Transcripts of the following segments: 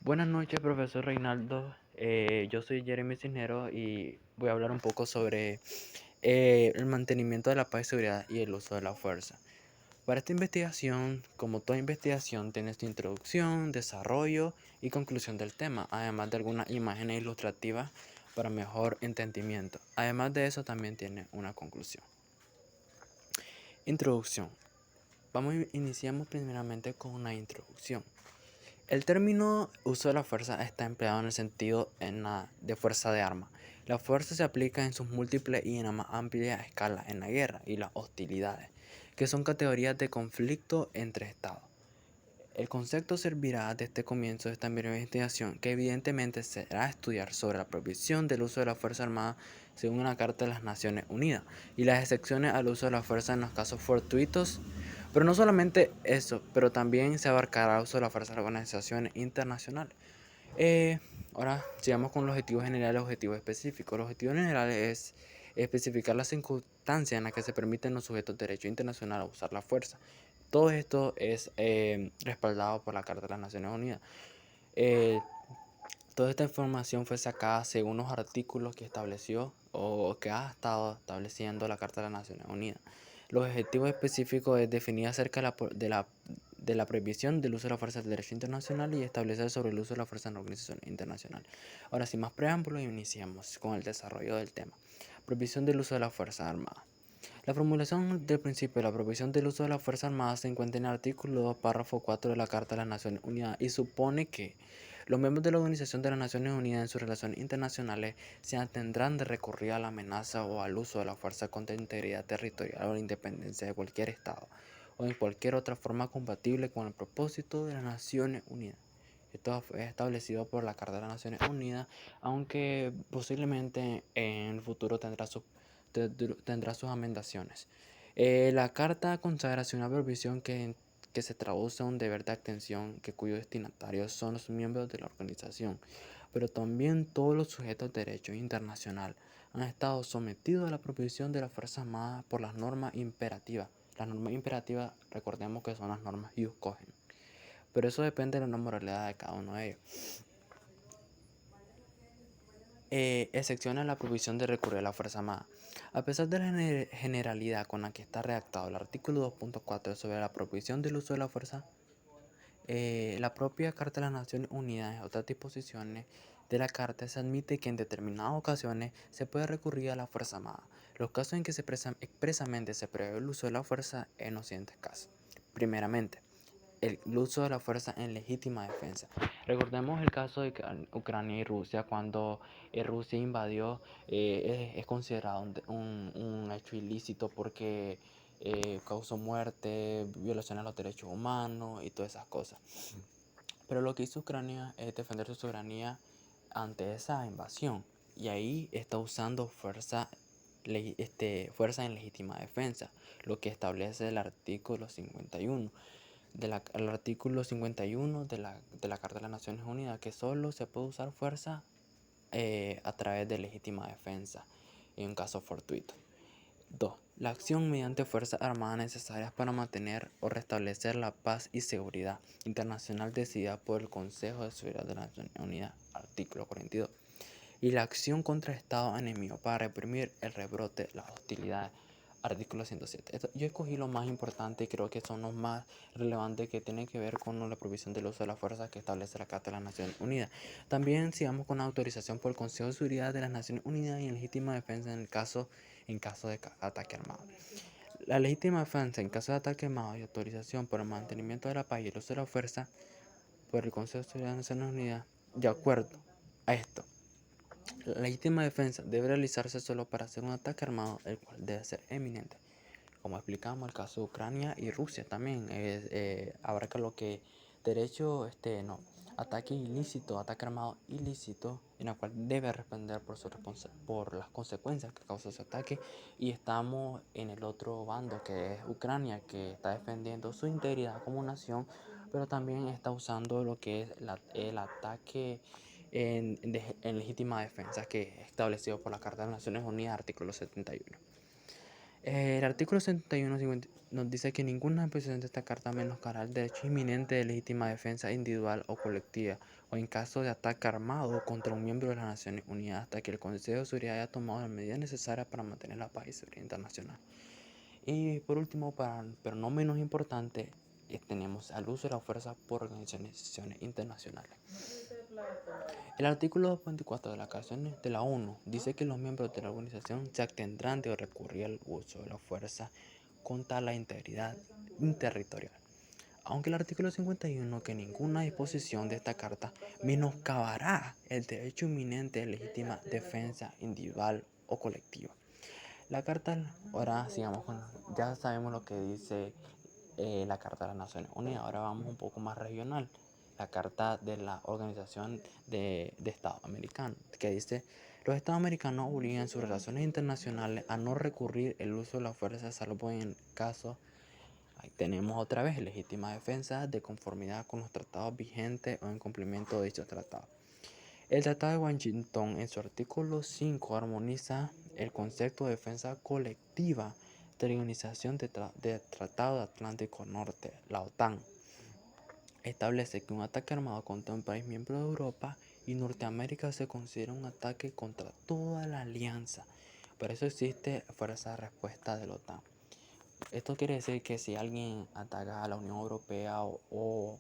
Buenas noches, profesor Reinaldo. Yo soy Jeremy Cisneros y voy a hablar un poco sobre el mantenimiento de la paz y seguridad y el uso de la fuerza. Para esta investigación, como toda investigación, tiene su introducción, desarrollo y conclusión del tema, además de algunas imágenes ilustrativas para mejor entendimiento. Además de eso, también tiene una conclusión. Introducción. Iniciamos primeramente con una introducción. El término uso de la fuerza está empleado en el sentido de fuerza de arma. La fuerza se aplica en sus múltiples y en la más amplia escala en la guerra y las hostilidades, que son categorías de conflicto entre estados. El concepto servirá desde comienzo de esta breve investigación, que evidentemente será estudiar sobre la prohibición del uso de la Fuerza Armada según la Carta de las Naciones Unidas y las excepciones al uso de la fuerza en los casos fortuitos. Pero no solamente eso, pero también se abarcará el uso de la fuerza en organizaciones internacionales. Eh, Ahora sigamos con los objetivos generales y objetivos específicos. Los objetivos generales es especificar las circunstancias en las que se permiten los sujetos de derecho internacional a usar la fuerza. Todo esto es respaldado por la Carta de las Naciones Unidas. Eh, Toda esta información fue sacada según los artículos que estableció o que ha estado estableciendo la Carta de las Naciones Unidas. Los objetivos específicos es definir acerca de la prohibición del uso de la fuerza del derecho internacional y establecer sobre el uso de la fuerza en la organización internacional. Ahora, sin más preámbulos, iniciamos con el desarrollo del tema. Prohibición del uso de la fuerza armada. La formulación del principio de la prohibición del uso de la fuerza armada se encuentra en el artículo 2, párrafo 4 de la Carta de las Naciones Unidas y supone que los miembros de la Organización de las Naciones Unidas en sus relaciones internacionales se abstendrán de recurrir a la amenaza o al uso de la fuerza contra la integridad territorial o la independencia de cualquier Estado o en cualquier otra forma compatible con el propósito de las Naciones Unidas. Esto es establecido por la Carta de las Naciones Unidas, aunque posiblemente en el futuro tendrá sus amendaciones. La Carta consagra una prohibición que se traduce en un deber de atención cuyos destinatarios son los miembros de la organización, pero también todos los sujetos de derecho internacional han estado sometidos a la prohibición de las Fuerzas Armadas por las normas imperativas. Las normas imperativas, recordemos que son las normas ius cogen, pero eso depende de la moralidad de cada uno de ellos. Excepciona la prohibición de recurrir a la fuerza armada. A pesar de la generalidad con la que está redactado el artículo 2.4 sobre la prohibición del uso de la fuerza, la propia Carta de las Naciones Unidas y otras disposiciones de la Carta se admite que en determinadas ocasiones se puede recurrir a la fuerza armada. Los casos en que expresamente se prevé el uso de la fuerza en los siguientes casos. Primeramente, el uso de la fuerza en legítima defensa. Recordemos el caso de Ucrania y Rusia cuando Rusia invadió. Es considerado un hecho ilícito porque causó muerte, violación a los derechos humanos y todas esas cosas. Pero lo que hizo Ucrania es defender su soberanía ante esa invasión y ahí está usando fuerza en legítima defensa, lo que establece el artículo 51 el artículo 51 de la Carta de las Naciones Unidas, que solo se puede usar fuerza a través de legítima defensa en un caso fortuito. 2. La acción mediante fuerzas armadas necesarias para mantener o restablecer la paz y seguridad internacional decidida por el Consejo de Seguridad de las Naciones Unidas, artículo 42. Y la acción contra Estados enemigos para reprimir el rebrote de las hostilidades, artículo 107. Yo escogí lo más importante y creo que son los más relevantes que tienen que ver con la provisión del uso de la fuerza que establece la Carta de las Naciones Unidas. También sigamos con la autorización por el Consejo de Seguridad de las Naciones Unidas y en legítima defensa en caso de ataque armado. La legítima defensa en caso de ataque armado y autorización por el mantenimiento de la paz y el uso de la fuerza por el Consejo de Seguridad de las Naciones Unidas, de acuerdo a esto. La legítima defensa debe realizarse solo para hacer un ataque armado, el cual debe ser eminente. Como explicamos, el caso de Ucrania y Rusia también abarca lo que derecho, ataque ilícito, ataque armado ilícito, en el cual debe responder por las consecuencias que causa ese ataque. Y estamos en el otro bando, que es Ucrania, que está defendiendo su integridad como nación, pero también está usando lo que es el ataque en legítima defensa, que es establecido por la Carta de las Naciones Unidas, artículo 71. El artículo 71 nos dice que ninguna disposición de esta carta menoscará el derecho inminente de legítima defensa individual o colectiva, o en caso de ataque armado contra un miembro de las Naciones Unidas, hasta que el Consejo de Seguridad haya tomado las medidas necesarias para mantener la paz y seguridad internacional. Y por último, pero no menos importante, tenemos al uso de la fuerza por organizaciones internacionales. El artículo 24 de la Carta de la ONU dice que los miembros de la organización se abstendrán de recurrir al uso de la fuerza contra la integridad territorial. Aunque el artículo 51, que ninguna disposición de esta carta menoscabará el derecho inminente de legítima defensa individual o colectiva. La carta, ahora sigamos con, ya sabemos lo que dice la Carta de las Naciones Unidas, ahora vamos un poco más regional. La Carta de la Organización de Estados Americanos, que dice: los Estados americanos obligan en sus relaciones internacionales a no recurrir el uso de la fuerza salvo en caso, ahí tenemos otra vez, legítima defensa de conformidad con los tratados vigentes o en cumplimiento de dichos tratados. El Tratado de Washington, en su artículo 5, armoniza el concepto de defensa colectiva de la Organización de Tratado de Atlántico Norte, la OTAN. Establece que un ataque armado contra un país miembro de Europa y Norteamérica se considera un ataque contra toda la alianza. Por eso existe fuerza de respuesta de la OTAN. Esto quiere decir que si alguien ataca a la Unión Europea o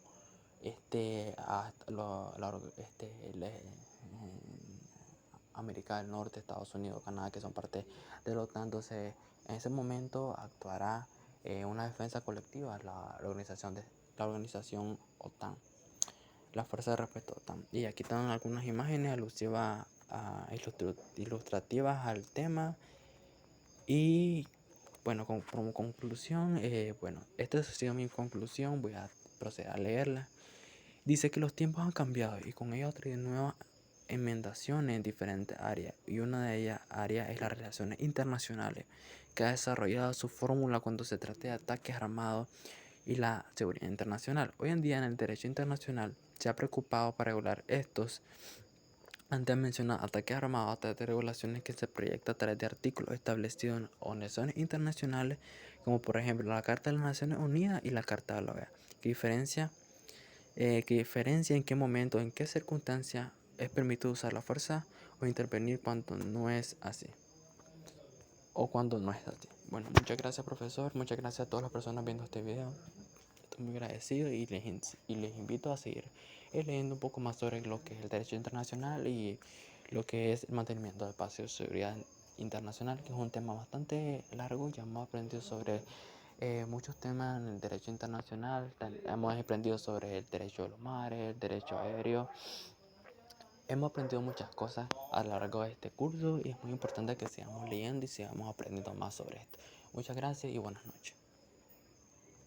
América del Norte, Estados Unidos, Canadá, que son parte de la OTAN, entonces en ese momento actuará una defensa colectiva, la organización OTAN, la Fuerza de Respuesta OTAN. Y aquí están algunas imágenes alusivas, ilustrativas al tema. Y bueno, como conclusión, esta ha sido mi conclusión, voy a proceder a leerla. Dice que los tiempos han cambiado y con ello trae nuevas enmendaciones en diferentes áreas, y una de ellas áreas es las relaciones internacionales, que ha desarrollado su fórmula cuando se trata de ataques armados y la seguridad internacional. Hoy en día en el derecho internacional se ha preocupado para regular estos antes mencionados ataques armados a través de regulaciones que se proyecta a través de artículos establecidos en organizaciones internacionales, como por ejemplo la Carta de las Naciones Unidas y la Carta de la OEA, que diferencia en qué momento, en qué circunstancia es permitido usar la fuerza o intervenir cuando no es así, o cuando no es así. Bueno, muchas gracias, profesor, muchas gracias a todas las personas viendo este video. Estoy muy agradecido y les invito a seguir leyendo un poco más sobre lo que es el derecho internacional y lo que es el mantenimiento de paz y seguridad internacional, que es un tema bastante largo. Ya hemos aprendido sobre muchos temas en el derecho internacional. Hemos aprendido sobre el derecho de los mares, el derecho aéreo. Hemos aprendido muchas cosas a lo largo de este curso y es muy importante que sigamos leyendo y sigamos aprendiendo más sobre esto. Muchas gracias y buenas noches.